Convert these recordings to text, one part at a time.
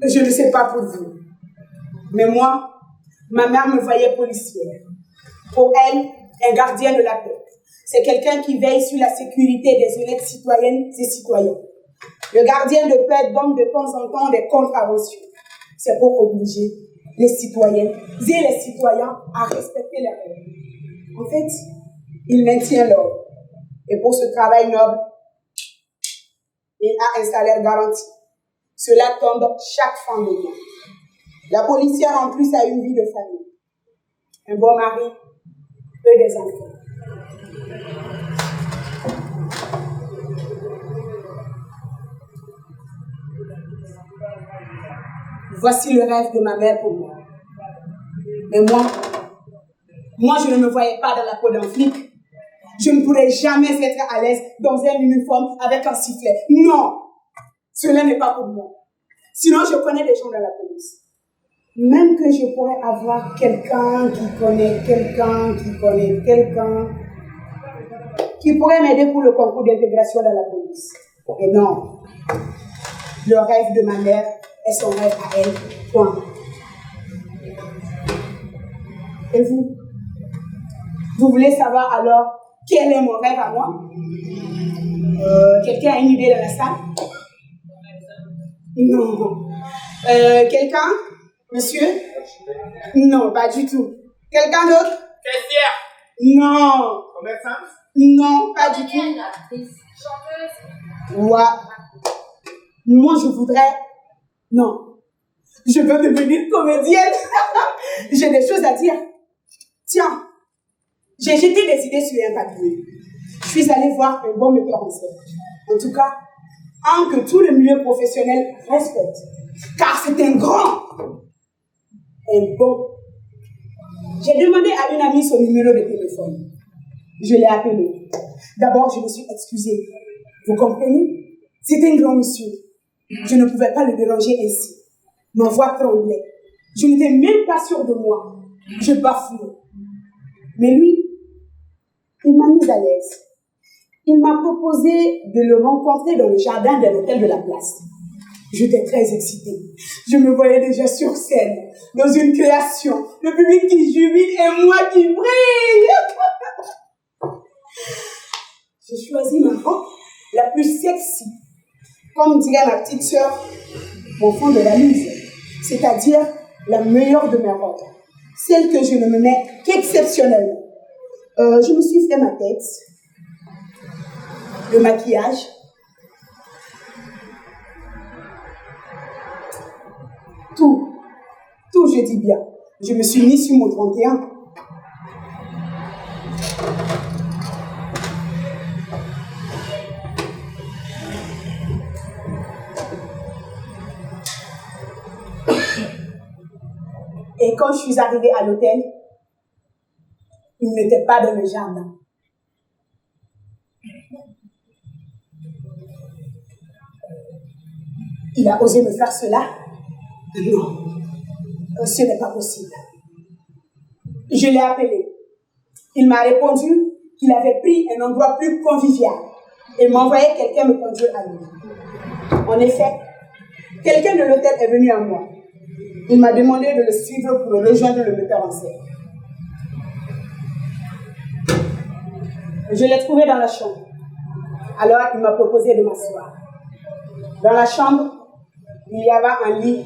Je ne sais pas pour vous, mais moi, ma mère me voyait policière. Pour elle, un gardien de la paix, c'est quelqu'un qui veille sur la sécurité des honnêtes citoyennes et citoyens. Le gardien de paix donne de temps en temps des contraventions. C'est pour obliger les citoyennes et les citoyens à respecter les règles. En fait, il maintient l'ordre. Et pour ce travail noble, il a un salaire garanti. Cela tombe chaque fin de mois. La policière en plus a une vie de famille. Un bon mari et des enfants. Voici le rêve de ma mère pour moi. Mais moi je ne me voyais pas dans la peau d'un flic. Je ne pourrais jamais être à l'aise dans un uniforme avec un sifflet. Non, cela n'est pas pour moi. Sinon, je connais des gens dans la police. Même que je pourrais avoir quelqu'un qui connaît quelqu'un qui pourrait m'aider pour le concours d'intégration dans la police. Et non, le rêve de ma mère est son rêve à elle. Point. Et vous? Vous voulez savoir alors quel est mon rêve à moi? Quelqu'un a une idée dans la salle? Non. Quelqu'un? Monsieur? Non, pas du tout. Quelqu'un d'autre? Caissière. Non. Commerçante? Non, pas du tout. Chanteuse? Ouais. Moi, je voudrais... Non. Je veux devenir comédienne. J'ai des choses à dire. Tiens, j'ai jeté des idées sur un papier. Je suis allée voir un bon metteur en scène. En tout cas, un que tout le milieu professionnel respecte. Car c'est un grand, un bon. J'ai demandé à une amie son numéro de téléphone. Je l'ai appelé. D'abord, je me suis excusée. Vous comprenez? C'est un grand monsieur. Je ne pouvais pas le déranger ainsi. Ma voix tremblait. Je n'étais même pas sûre de moi. Je bafouais. Mais lui, il m'a mise à l'aise. Il m'a proposé de le rencontrer dans le jardin de l'hôtel de la place. J'étais très excitée. Je me voyais déjà sur scène, dans une création, le public qui jubile et moi qui brille. J'ai choisi ma robe la plus sexy, comme dirait ma petite sœur, au fond de la mise, c'est-à-dire la meilleure de mes robes, celle que je ne me mets qu'exceptionnellement. Je me suis fait ma tête, le maquillage, tout je dis bien. Je me suis mise sur mon 31. Et quand je suis arrivée à l'hôtel, il n'était pas dans le jardin. Il a osé me faire cela? Non. Ce n'est pas possible. Je l'ai appelé. Il m'a répondu qu'il avait pris un endroit plus convivial et m'envoyait quelqu'un me conduire à lui. En effet, quelqu'un de l'hôtel est venu à moi. Il m'a demandé de le suivre pour rejoindre le metteur en scène. Je l'ai trouvé dans la chambre. Alors, il m'a proposé de m'asseoir. Dans la chambre, il y avait un lit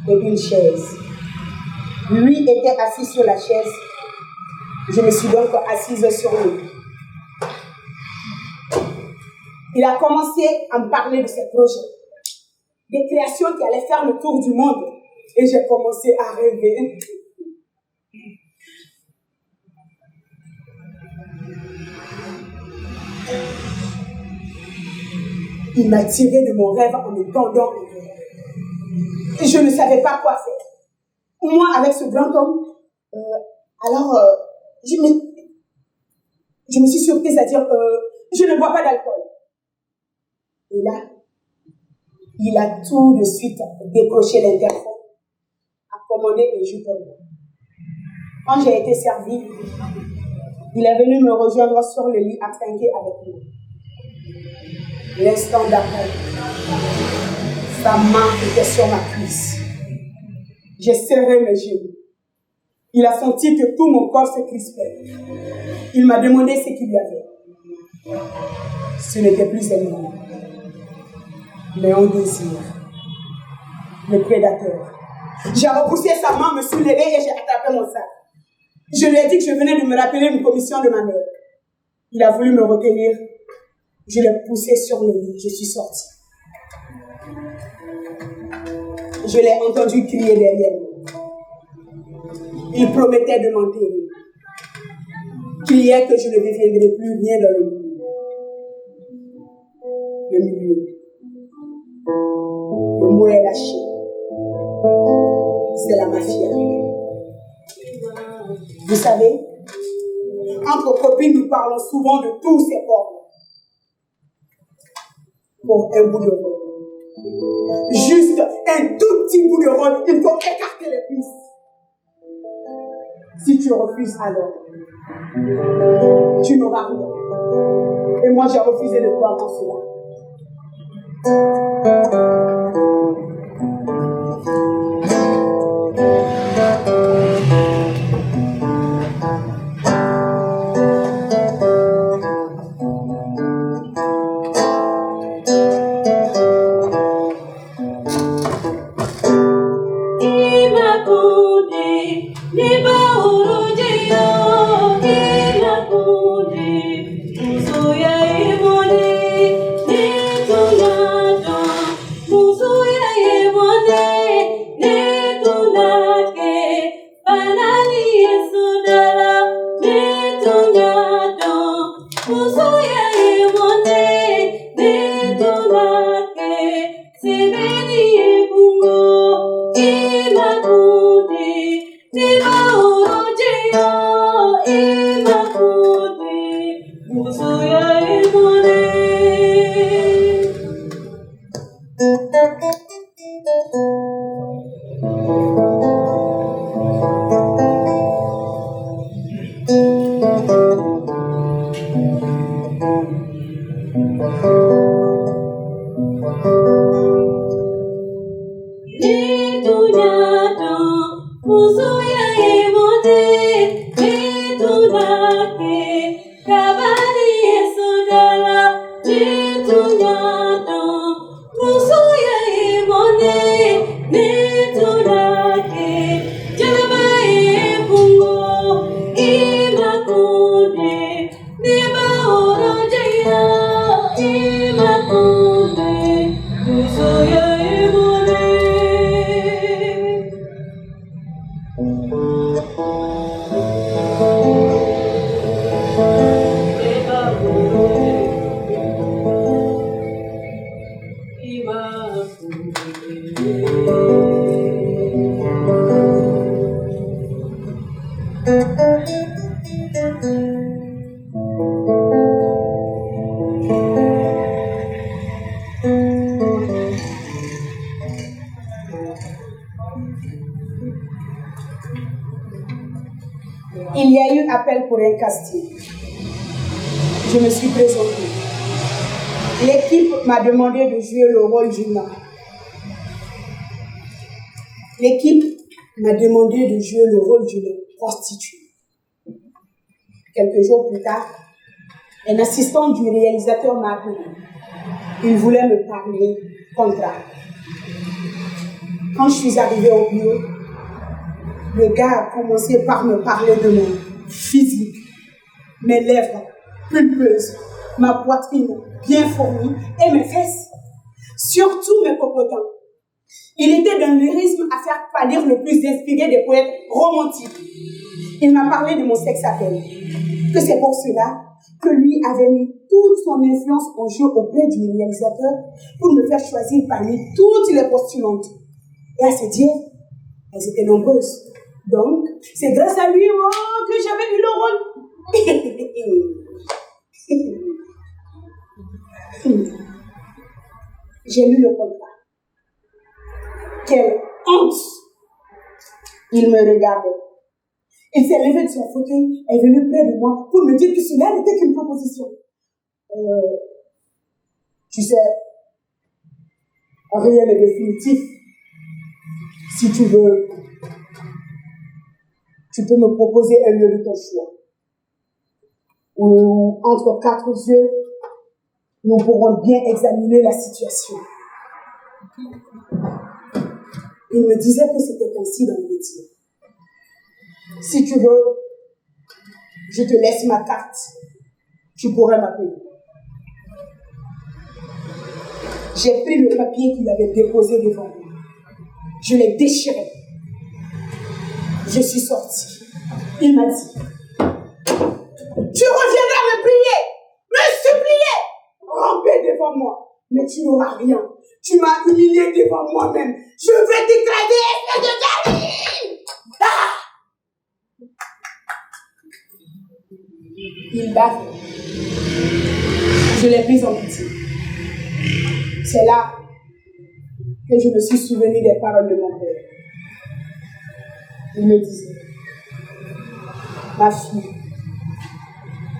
et une chaise. Lui était assis sur la chaise. Je me suis donc assise sur lui. Il a commencé à me parler de ses projets, des créations qui allaient faire le tour du monde. Et j'ai commencé à rêver. Il m'a tiré de mon rêve en me tendant un verre. Et je ne savais pas quoi faire. Moi, avec ce grand homme, je me suis surprise à dire je ne bois pas d'alcool. Et là, il a tout de suite décroché l'interphone, a commandé un jus pour moi. Quand j'ai été servie, il est venu me rejoindre sur le lit à trinquer avec moi. L'instant d'après, sa main était sur ma cuisse. J'ai serré mes genoux. Il a senti que tout mon corps se crispait. Il m'a demandé ce qu'il y avait. Ce n'était plus un homme, mais un désir. Le prédateur. J'ai repoussé sa main, me suis levée et j'ai attrapé mon sac. Je lui ai dit que je venais de me rappeler une commission de ma mère. Il a voulu me retenir. Je l'ai poussé sur le lit. Je suis sortie. Je l'ai entendu crier derrière moi. Il promettait de m'enterrer. Criait que je ne deviendrai plus rien dans le milieu. Le milieu. Le mot est lâché. C'est la mafia. Vous savez, entre copines, nous parlons souvent de tous ces corps. Pour un bout de rôle. Juste un tout petit bout de rôle, il faut écarter les pistes. Si tu refuses alors, tu n'auras rien. Et moi j'ai refusé de croire en cela. Il y a eu appel pour un casting. Je me suis présentée. L'équipe m'a demandé de jouer le rôle d'une mère. L'équipe m'a demandé de jouer le rôle d'une prostituée. Quelques jours plus tard, un assistant du réalisateur m'a appelé. Il voulait me parler contrat. Quand je suis arrivée au bureau, le gars a commencé par me parler de mon physique, mes lèvres pulpeuses, ma poitrine bien fournie et mes fesses, surtout mes popotins. Il était d'un lyrisme à faire pâlir le plus inspiré des poètes romantiques. Il m'a parlé de mon sex-appeal, que c'est pour cela que lui avait mis toute son influence en jeu auprès du réalisateur pour me faire choisir parmi toutes les postulantes. Et à se dire, elles étaient nombreuses. Donc, c'est grâce à lui que j'avais eu le rôle. J'ai lu le contrat. Quelle honte! Il me regardait. Il s'est levé de son fauteuil et est venu près de moi pour me dire que cela n'était qu'une proposition. Tu sais, rien n'est définitif. Si tu veux, tu peux me proposer un lieu de ton choix. Ou entre quatre yeux, nous pourrons bien examiner la situation. Il me disait que c'était ainsi dans le métier. Si tu veux, je te laisse ma carte. Tu pourrais m'appeler. J'ai pris le papier qu'il avait déposé devant moi. Je l'ai déchiré. Je suis sortie. Il m'a dit, tu reviendras me prier, me supplier, ramper devant moi. Mais tu n'auras rien. Tu m'as humilié devant moi-même. Je vais t'écraser, espèce de gamine! Ah! Il bave. Je l'ai prise en pitié. C'est là que je me suis souvenu des paroles de mon père. Il me disait, ma fille,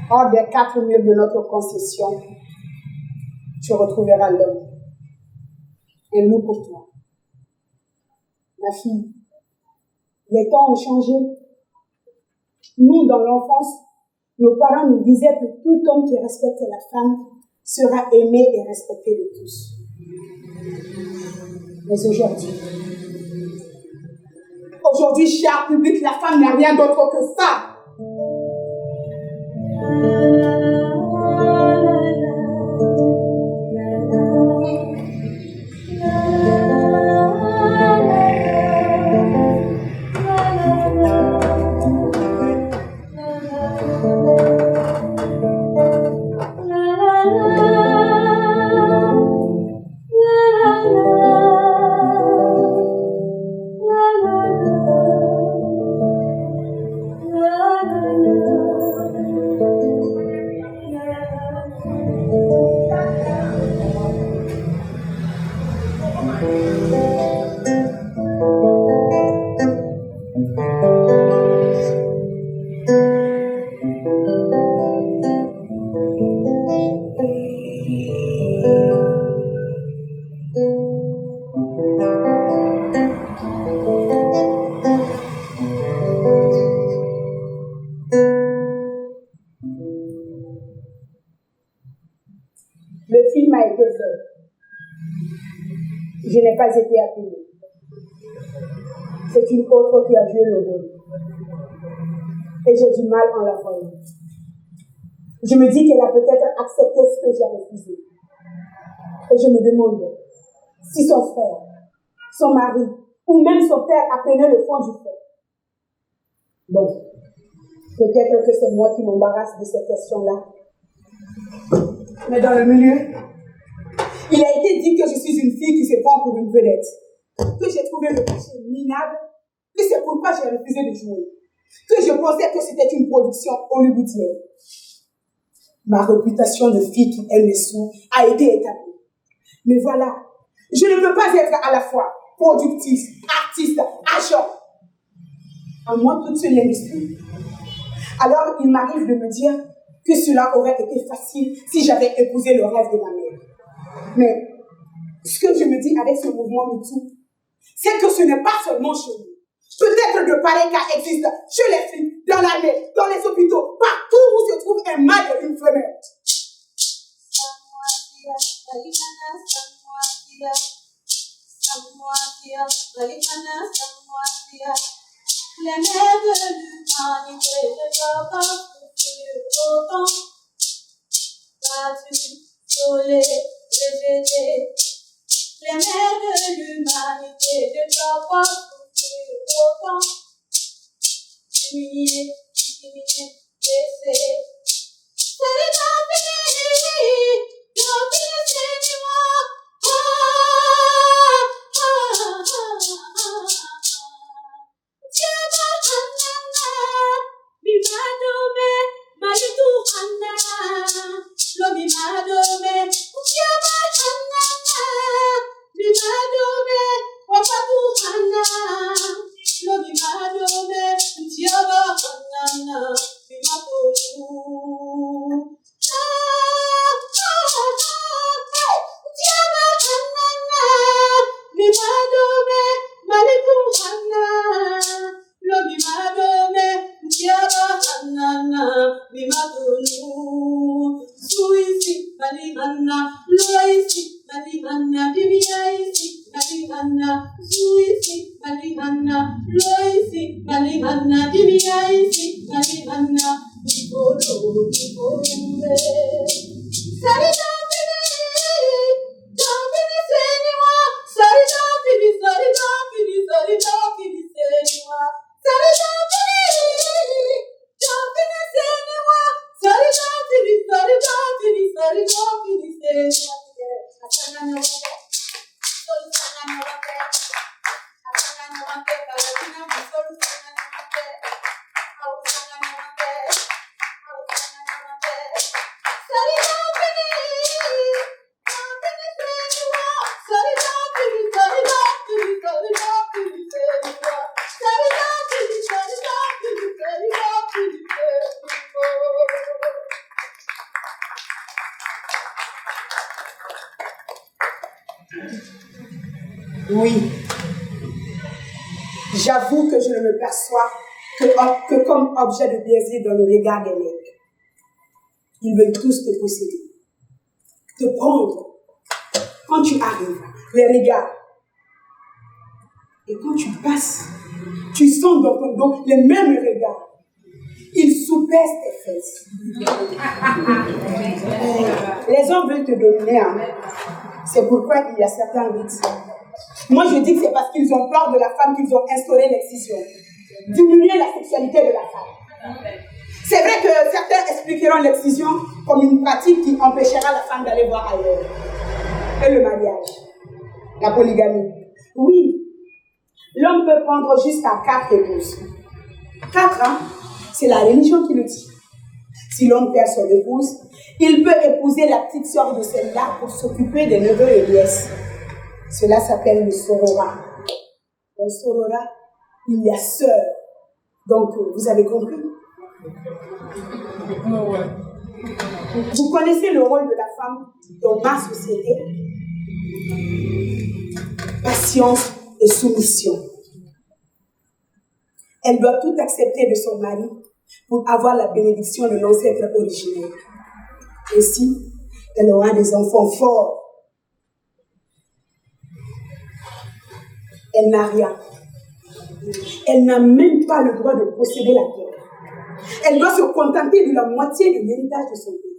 hors des quatre murs de notre concession, tu retrouveras l'homme. Et nous pour toi. Ma fille, les temps ont changé. Nous, dans l'enfance, nos parents nous disaient que tout homme qui respecte la femme sera aimé et respecté de tous. Mais aujourd'hui, cher public, la femme n'a rien d'autre que ça. Je n'ai pas été appelée. C'est une autre qui a joué le rôle. Et j'ai du mal en la voyant. Je me dis qu'elle a peut-être accepté ce que j'ai refusé. Et je me demande si son frère, son mari, ou même son père apprenait le fond du fait. Bon, peut-être que c'est moi qui m'embarrasse de ces questions-là. Mais dans le milieu, il a été dit que je suis une fille qui se prend pour une vedette, que j'ai trouvé le cachet minable, que c'est pourquoi j'ai refusé de jouer, que je pensais que c'était une production hollywoodienne. Ma réputation de fille qui aime les sous a été établie. Mais voilà, je ne peux pas être à la fois productrice, artiste, agent. À moi toute seule l'industrie. Alors, il m'arrive de me dire que cela aurait été facile si j'avais épousé le rêve de ma mère. Mais ce que je me dis avec ce mouvement MeToo, c'est que ce n'est pas seulement chez nous. Peut-être de pareils cas existent chez les filles, dans l'armée, dans les hôpitaux, partout où se trouve un mâle et une femelle. Les mères de l'humanité ne doivent pas souffrir autant. Battus, isolés, rejetés. Les mères de l'humanité ne doivent pas souffrir autant. Humiliés, discriminés, blessés. C'est le temps fini, l'opinion c'est Oui, j'avoue que je ne me perçois que comme objet de désir dans le regard des mecs. Ils veulent tous te posséder, te prendre. Quand tu arrives, les regards. Et quand tu passes, tu sens dans ton dos les mêmes regards. Ils soupèsent tes fesses. Les hommes veulent te dominer, hein. C'est pourquoi il y a certains rites. Moi, je dis que c'est parce qu'ils ont peur de la femme qu'ils ont instauré l'excision. Diminuer la sexualité de la femme. C'est vrai que certains expliqueront l'excision comme une pratique qui empêchera la femme d'aller voir ailleurs. Et le mariage, la polygamie. Oui, l'homme peut prendre jusqu'à 4 épouses. 4, hein? C'est la religion qui le dit. Si l'homme perd son épouse, il peut épouser la petite sœur de celle-là pour s'occuper des neveux et nièces. Cela s'appelle le sororat. Dans le sororat, il y a sœur. Donc, vous avez compris? Vous connaissez le rôle de la femme dans ma société? Patience et soumission. Elle doit tout accepter de son mari pour avoir la bénédiction de l'ancêtre originel. Ainsi, elle aura des enfants forts. Elle n'a rien. Elle n'a même pas le droit de posséder la terre. Elle doit se contenter de la moitié de l'héritage de son pays.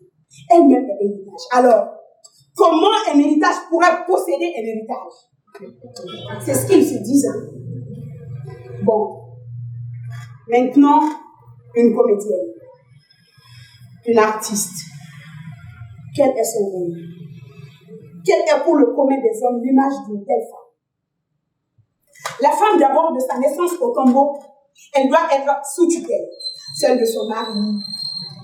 Elle-même est héritage. Alors, comment un héritage pourrait posséder un héritage? C'est ce qu'ils se disent. Hein? Bon. Maintenant, une comédienne. Une artiste. Quel est son rôle? Quel est pour le commun des hommes l'image d'une telle femme? La femme, d'abord, de sa naissance au tombeau, elle doit être sous tutelle. Celle de son mari,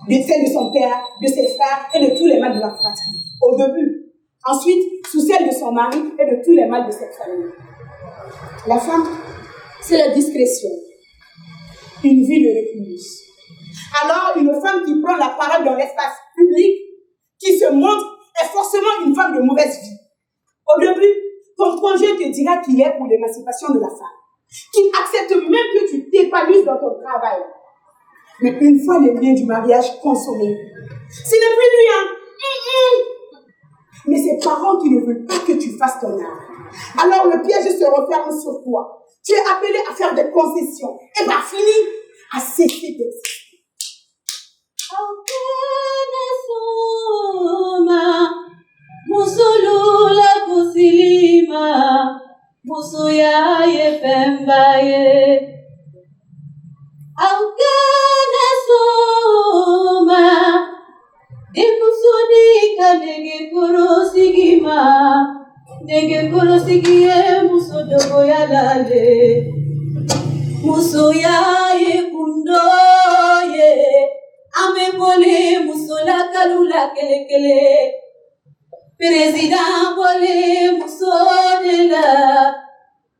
celle de son père, de ses frères et de tous les mâles de la fratrie. Au début. Ensuite, sous celle de son mari et de tous les mâles de cette famille. La femme, c'est la discrétion. Une vie de récluse. Alors, une femme qui prend la parole dans l'espace public, qui se montre, est forcément une femme de mauvaise vie. Au début, ton conjoint te dira qu'il est pour l'émancipation de la femme, qu'il accepte même que tu t'épanouisses dans ton travail. Mais une fois les liens du mariage consommés, ce n'est plus lui, hein. Mais ses parents qui ne veulent pas que tu fasses ton art. Alors le piège se referme sur toi. Tu es appelé à faire des concessions. Et par fini, à cesser d'exister. Musulu la kusilima, musuya ye pembaye. Aukana soma, ikusudika nege kurosigie musodogo yalale. Musuya ye kundoye, amepole musola kalula kelekele. Président Bolé Moussodela,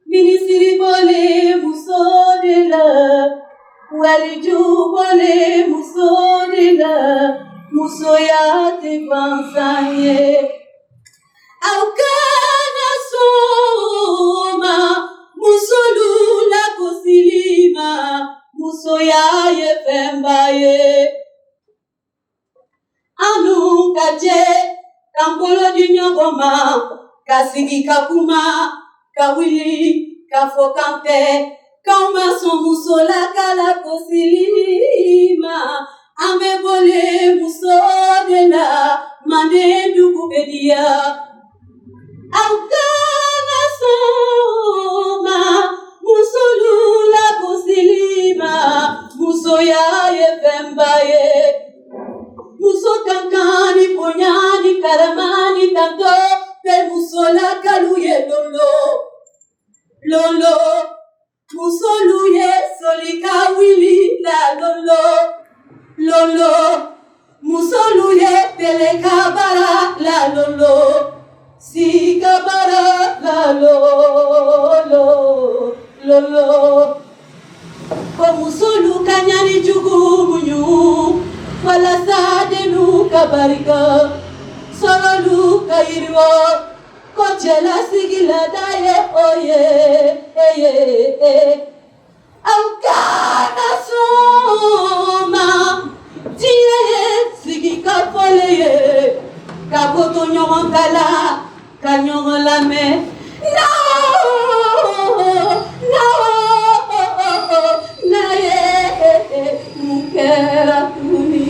ministre Bolé Moussodela, Walidou Bolé Moussodela, Moussoya te pensanye. Aukana soma, Moussolu la kosilima, Moussoya ye fembaye. Anu kaje. Kampolo di nyogoma, kasigi kakuma, kawili, kafokante, kaumaso musola kala kosilima, amebole musodela, mane dukubedia. Aukana soma, musolu la kosilima, musoya ye fembaye. Muso kankani, ponyani, karamani, tanto, per musola kaluye lolo. Lolo, muso luye, solika wili la lolo. Lolo, muso luye, pele kabara la lolo. Si kabara la lolo. Lolo, ko muso lu kanyani jugu munyu. Wala sade luka barika, solo luka irwo, kochela sigila daye oye, aukana soma, tiye sigika foleye, kakoto nyoron kala, kanyoron lame, naye, mukera kuni.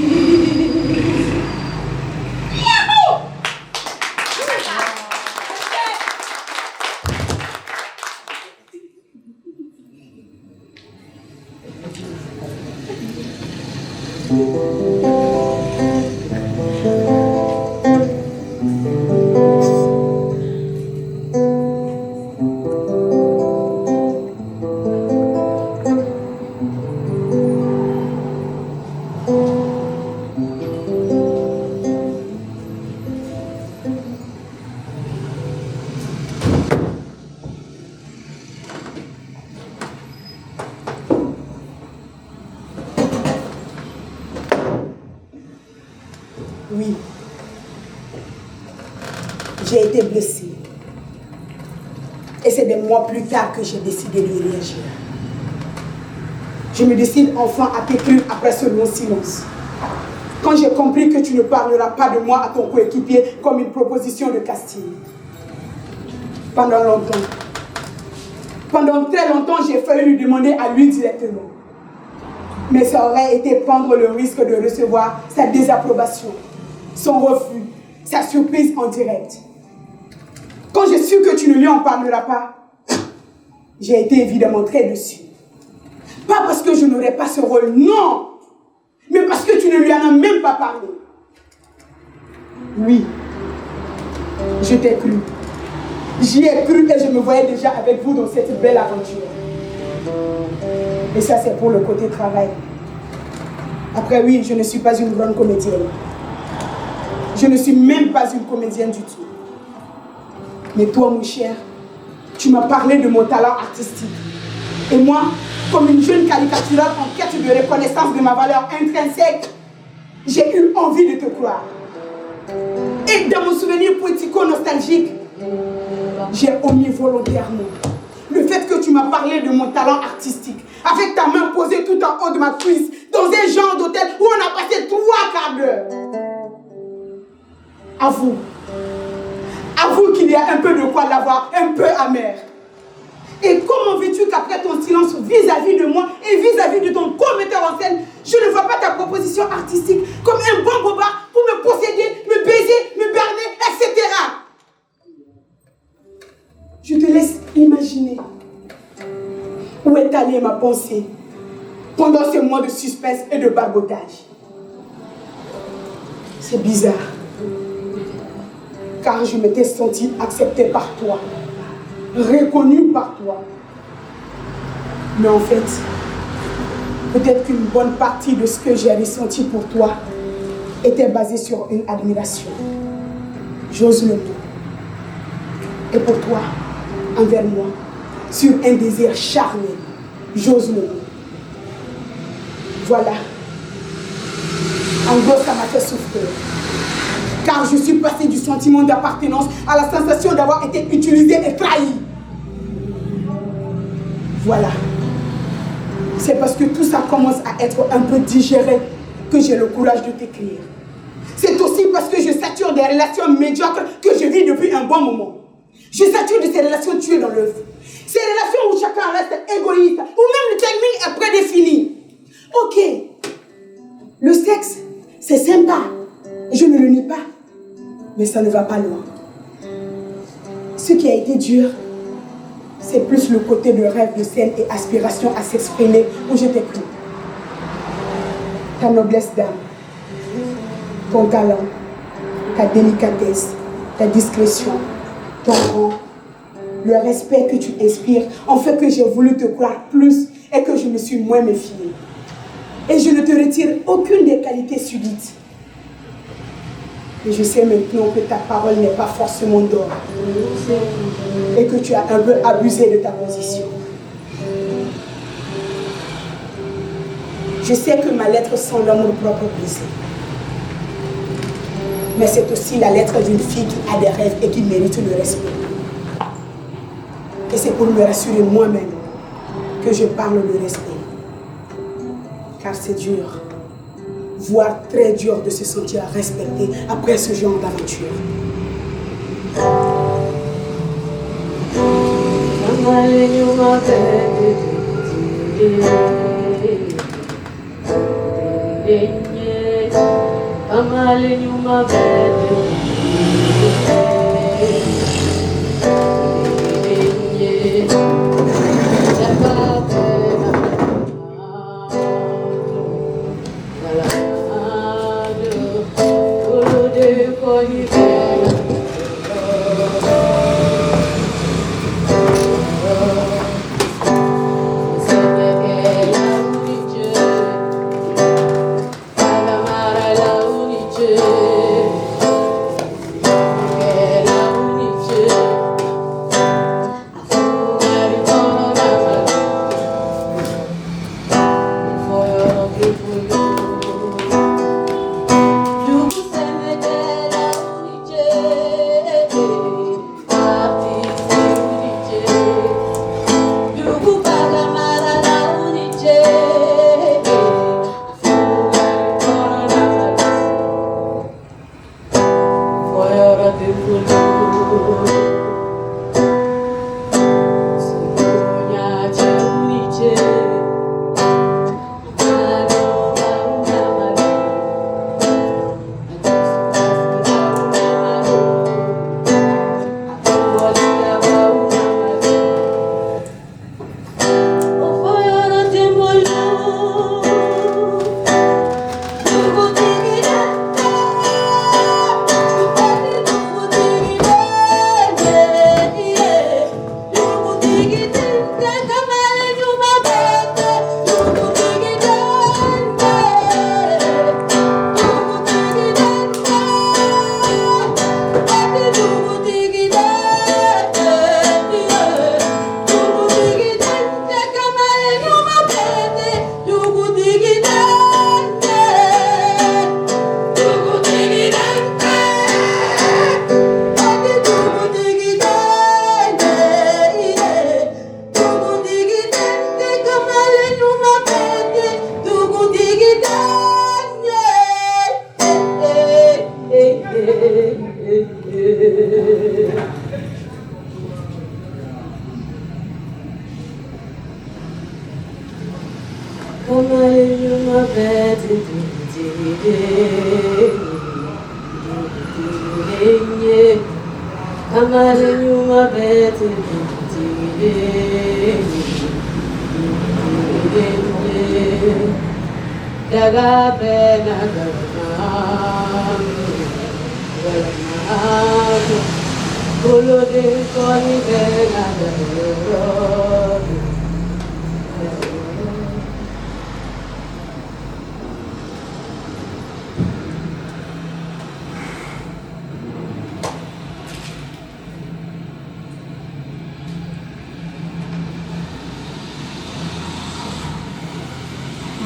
Oui, j'ai été blessée. Et c'est des mois plus tard que j'ai décidé de réagir. Je me décide enfin à t'écrire après ce long silence. Quand j'ai compris que tu ne parleras pas de moi à ton coéquipier comme une proposition de casting. Pendant très longtemps, j'ai failli lui demander à lui directement. Mais ça aurait été prendre le risque de recevoir sa désapprobation, son refus, sa surprise en direct. Quand j'ai su que tu ne lui en parleras pas, j'ai été évidemment très déçue. Pas parce que je n'aurais pas ce rôle, non, mais parce que tu ne lui en as même pas parlé. Oui, je t'ai cru. J'y ai cru et je me voyais déjà avec vous dans cette belle aventure. Et ça, c'est pour le côté travail. Après, oui, je ne suis pas une grande comédienne. Je ne suis même pas une comédienne du tout. Mais toi, mon cher, tu m'as parlé de mon talent artistique. Et moi, Comme une jeune caricaturale en quête de reconnaissance de ma valeur intrinsèque, j'ai eu envie de te croire. Et dans mon souvenir poético-nostalgique, j'ai omis volontairement le fait que tu m'as parlé de mon talent artistique, avec ta main posée tout en haut de ma cuisse, dans un genre d'hôtel où on a passé 3 quarts d'heure. Avoue qu'il y a un peu de quoi l'avoir un peu amer. Et comment veux-tu qu'après ton silence vis-à-vis de moi et vis-à-vis de ton co-metteur en scène, je ne vois pas ta proposition artistique comme un bon bobard pour me posséder, me baiser, me berner, etc. Je te laisse imaginer où est allée ma pensée pendant ces mois de suspense et de barbotage. C'est bizarre, car je m'étais sentie acceptée par toi, reconnue par toi. Mais en fait, peut-être qu'une bonne partie de ce que j'ai ressenti pour toi était basée sur une admiration. J'ose le mot. Et pour toi, envers moi, sur un désir charnel. J'ose le mot. Voilà. En gros, ça m'a fait souffrir. Car je suis passée du sentiment d'appartenance à la sensation d'avoir été utilisée et trahie. Voilà. C'est parce que tout ça commence à être un peu digéré que j'ai le courage de t'écrire. C'est aussi parce que je sature des relations médiocres que je vis depuis un bon moment. Je sature de ces relations tuées dans l'œuf. Ces relations où chacun reste égoïste, où même le timing est prédéfini. Ok, le sexe, c'est sympa. Je ne le nie pas. Mais ça ne va pas loin. Ce qui a été dur, c'est plus le côté de rêve de scène et aspiration à s'exprimer où j'étais pris. Ta noblesse d'âme, ton talent, ta délicatesse, ta discrétion, ton rang, le respect que tu inspires ont fait que j'ai voulu te croire plus et que je me suis moins méfiée. Et je ne te retire aucune des qualités subites. Et je sais maintenant que ta parole n'est pas forcément d'or et que tu as un peu abusé de ta position. Je sais que ma lettre sent l'amour propre brisé. Mais c'est aussi la lettre d'une fille qui a des rêves et qui mérite le respect. Et c'est pour me rassurer moi-même que je parle de respect. Car c'est dur, voire très dur de se sentir respecté après ce genre d'aventure.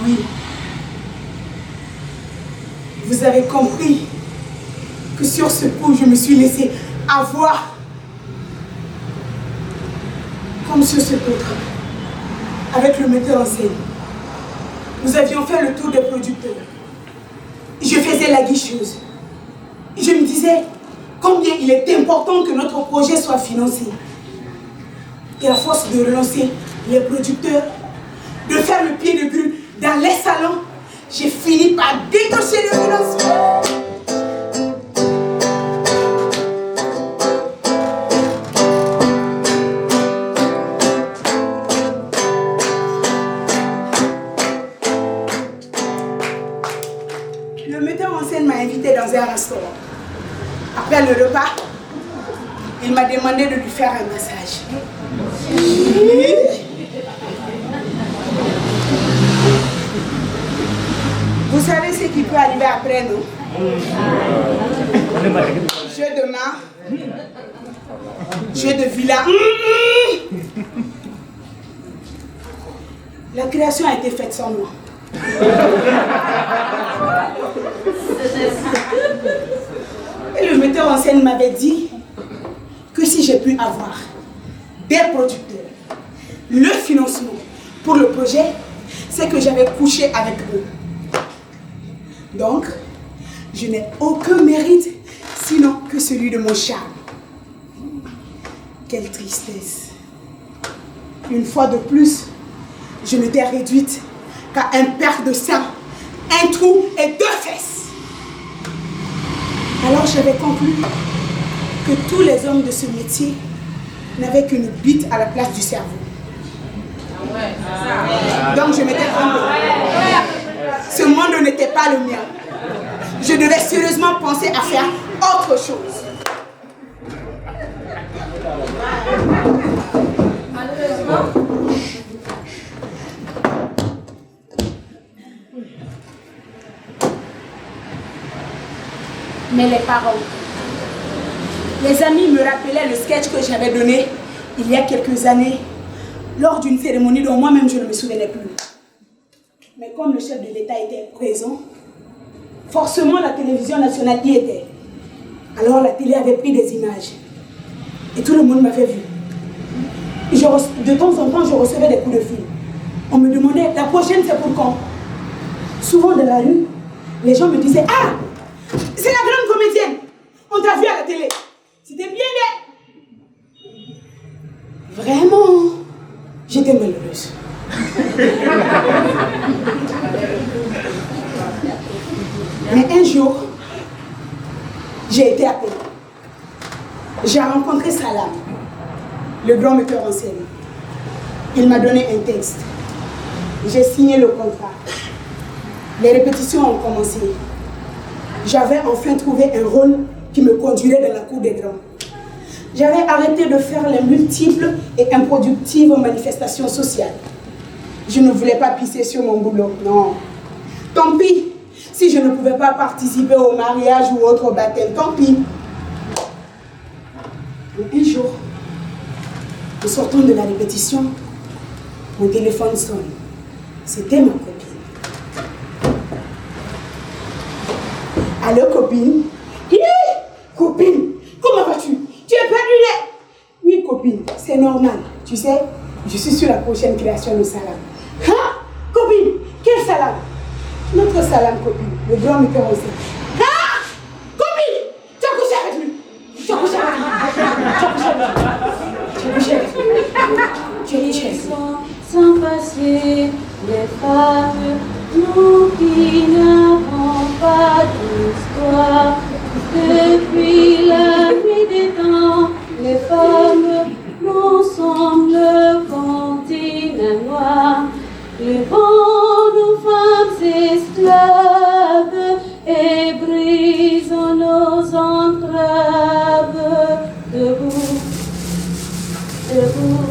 Oui. Vous avez compris que sur ce coup, je me suis laissé avoir comme sur ce contrat avec le metteur en scène. Nous avions fait le tour des producteurs. Je faisais la guicheuse. Je me disais combien il est important que notre projet soit financé. Et à force de relancer les producteurs, de faire le pied de bulle dans les salons, j'ai fini par décrocher le financement. Le metteur en scène m'a invité dans un restaurant. Après le repas, il m'a demandé de lui faire un massage. Vous savez ce qui peut arriver après, non? Jeu de main, jeu de villa. La création a été faite sans moi. Et le metteur en scène m'avait dit que si j'ai pu avoir des producteurs, le financement pour le projet, c'est que j'avais couché avec eux. Donc, je n'ai aucun mérite sinon que celui de mon charme. Quelle tristesse. Une fois de plus, je m'étais réduite qu'à un paire de seins, un trou et 2 fesses. Alors j'avais conclu que tous les hommes de ce métier n'avaient qu'une bite à la place du cerveau. Donc je m'étais trompée. Ce monde n'était pas le mien. Je devais sérieusement penser à faire autre chose. Malheureusement, mais les parents, les amis me rappelaient le sketch que j'avais donné il y a quelques années lors d'une cérémonie dont moi-même je ne me souvenais plus. Mais comme le chef de l'État était présent, forcément la télévision nationale y était. Alors la télé avait pris des images et tout le monde m'avait vu. De temps en temps, je recevais des coups de fil. On me demandait, la prochaine c'est pour quand? Souvent dans la rue, les gens me disaient, ah, c'est la grande comédienne, on t'a vu à la télé. C'était bien laid. Vraiment, j'étais malheureuse. Mais un jour, j'ai été appelée. J'ai rencontré Salam, le grand metteur en scène. Il m'a donné un texte. J'ai signé le contrat. Les répétitions ont commencé. J'avais enfin trouvé un rôle qui me conduirait dans la cour des grands. J'avais arrêté de faire les multiples et improductives manifestations sociales. Je ne voulais pas pisser sur mon boulot, non. Tant pis, si je ne pouvais pas participer au mariage ou autre baptême, tant pis. Un jour, en sortant de la répétition, mon téléphone sonne. C'était ma copine. Allô, copine? Hi, copine, comment vas-tu? Tu es perdue? Oui, copine, c'est normal. Tu sais, je suis sur la prochaine création de Salam. Ah, copine, quel Salam? Notre Salam, copine, le grand metteur en scène. Ah, copine, tu as couché avec lui. Tu as couché avec lui. Tu as couché avec lui. Tu as couché avec lui. Tu as couché avec lui. Sans passer, les femmes nous debout.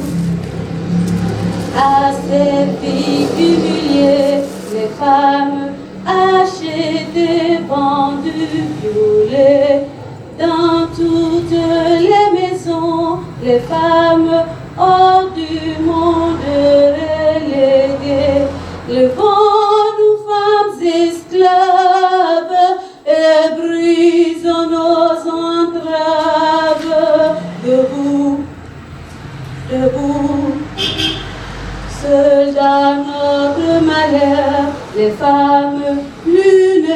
À ces filles humiliées, les femmes achetées, vendues, violées. Dans toutes les maisons, les femmes hors du monde reléguées. Le vent nous femmes esclaves et brisons nos entraves. Debout, debout, seul dans notre malheur, les femmes l'une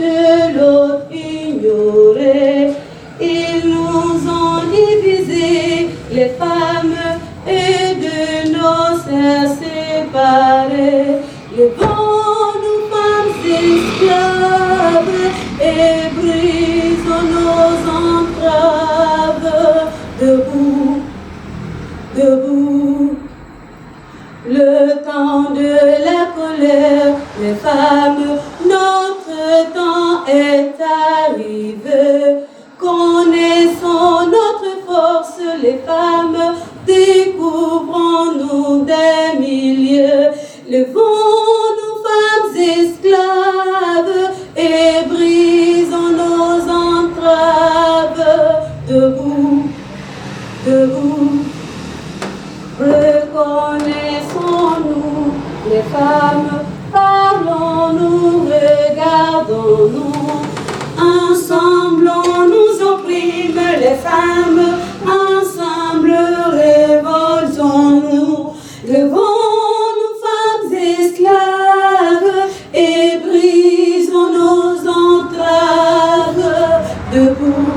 de l'autre ignorées. Ils nous ont divisés, les femmes, et de nos sœurs séparées. Le vent nous femmes esclaves et brisons nos entraves. Debout, debout, le temps de la colère, les femmes, notre temps est arrivé. Connaissons notre force, les femmes, découvrons-nous des milieux. Le vent nous femmes esclaves et brisons nos entraves. Debout, debout, reconnaissons-nous, les femmes, parlons-nous, regardons-nous. Ensemble on nous opprime, les femmes, ensemble révoltons-nous. Levons-nous femmes esclaves et brisons nos entraves. Debout,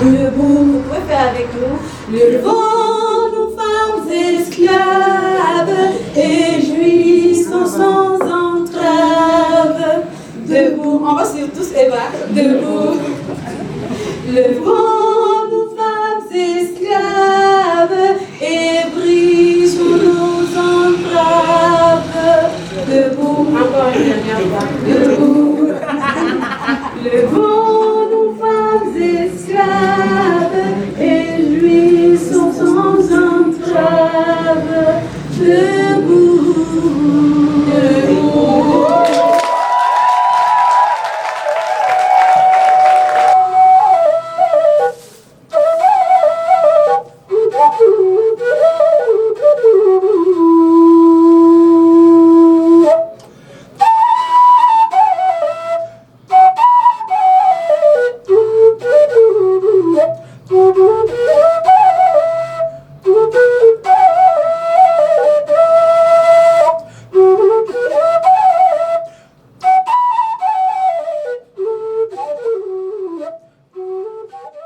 debout, vous pouvez faire avec nous. Levons-nous femmes esclaves et jouissons sans entrave. Debout, on va sur tous Eva. Debout, le vent